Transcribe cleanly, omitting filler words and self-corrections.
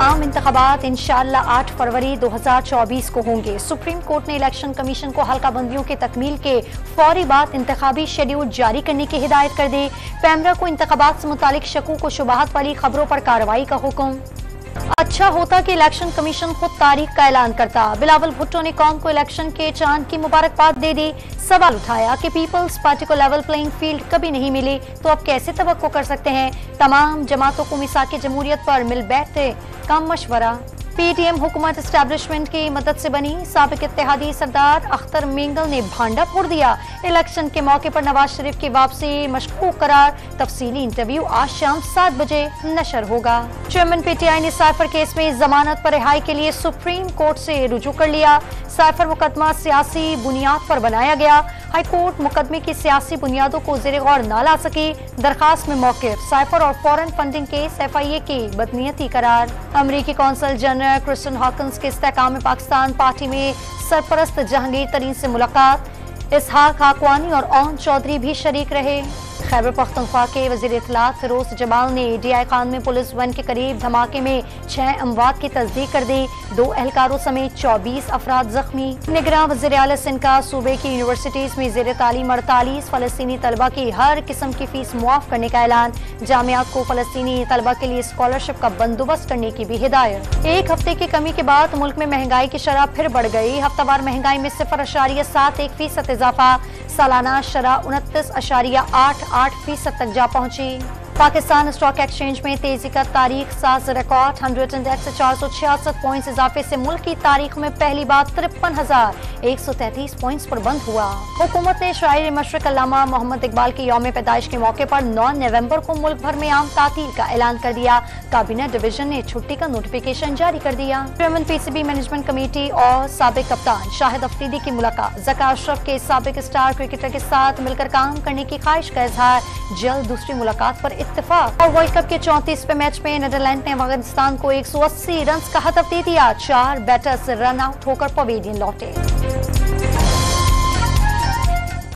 आम इंतखाबात इंशाअल्लाह 8 फरवरी 2024 को होंगे। सुप्रीम कोर्ट ने इलेक्शन कमीशन को हल्का बंदियों के तकमील के फौरी बाद इंतखाबी शेड्यूल जारी करने की हिदायत कर दी। पैमरा को इंतखाबात से मुतालिक शकूक व शुबहात वाली खबरों पर कार्रवाई का हुक्म। अच्छा होता कि इलेक्शन कमीशन खुद तारीख का ऐलान करता। बिलावल भुट्टो ने कौम को इलेक्शन के चांद की मुबारकबाद दे दी। सवाल उठाया कि पीपल्स पार्टी को लेवल प्लेइंग फील्ड कभी नहीं मिली तो अब कैसे तवक्को कर सकते हैं। तमाम जमातों को मिसाक जमहूरियत पर मिल बैठे कम मशवरा। पीटीएम हुकूमत एस्टैब्लिशमेंट की मदद से बनी। साबिक इत्तेहादी सरदार अख्तर मेंगल ने भांडा फोड़ दिया। इलेक्शन के मौके पर नवाज शरीफ की वापसी मशकूक करार। तफसीली इंटरव्यू आज शाम 7 बजे नशर होगा। चेयरमैन पीटीआई ने साइफर केस में जमानत पर रिहाई के लिए सुप्रीम कोर्ट से रुजू कर लिया। साइफर मुकदमा सियासी बुनियाद पर बनाया गया। हाई कोर्ट मुकदमे की सियासी बुनियादों को ज़ेरे गौर न ला सकी। दरखास्त में मौक़िफ़ साइफर और फॉरेन फंडिंग केस FIA की बदनीयती करार। अमरीकी कौंसल जनरल क्रिस्टन हॉकिंस के इस्तेहकाम पाकिस्तान पार्टी में सरपरस्त जहांगीर तरीन से मुलाकात। इसहाक हाकवानी और ओन चौधरी भी शरीक रहे। खैबर पख्तूनख्वा के वज़ीर इत्तलात फिरोज जमाल ने DI खान में पुलिस वन के करीब धमाके में 6 अमवात की तस्दीक कर दी। 2 एहलकारों समेत 24 अफराद जख्मी। निगरान वज़ीर आला सिंध का सूबे की यूनिवर्सिटीज़ में ज़ेर तालीम 48 फ़लस्तीनी तलबा की हर किस्म की फीस मुआफ़ करने का ऐलान। जामियात को फ़लस्तीनी तलबा के लिए स्कॉलरशिप का बंदोबस्त करने की भी हिदायत। एक हफ्ते की कमी के बाद मुल्क में महंगाई की शरह फिर बढ़ गई। हफ्तावार महंगाई में 0.71% इजाफा। सालाना शरह 29.88% तक जा पहुंची। पाकिस्तान स्टॉक एक्सचेंज में तेजी का तारीख साज रिकॉर्ड। 100 इंडेक्स 466 पॉइंट्स इजाफे से मुल्क की तारीख में पहली बार 53,133 पॉइंट्स पर बंद हुआ। हुकूमत ने शायर मशरक अल्लामा मोहम्मद इकबाल की यौम पैदाइश के मौके पर 9 नवंबर को मुल्क भर में आम तातील का ऐलान कर दिया। काबीना डिवीजन ने छुट्टी का नोटिफिकेशन जारी कर दिया। चेयरमैन PCB मैनेजमेंट कमेटी और साबिक कप्तान शाहिद अफरीदी की मुलाकात। ज़का अशरफ के साबिक स्टार क्रिकेटर के साथ मिलकर काम करने की ख्वाहिश का इजहार। जल्द दूसरी मुलाकात पर इत्तेफाक। और वर्ल्ड कप के 34वें मैच में नीदरलैंड ने अफगानिस्तान को 180 रन का हदफ दे दिया। 4 बैटर्स रन आउट होकर पवेलियन लौटे।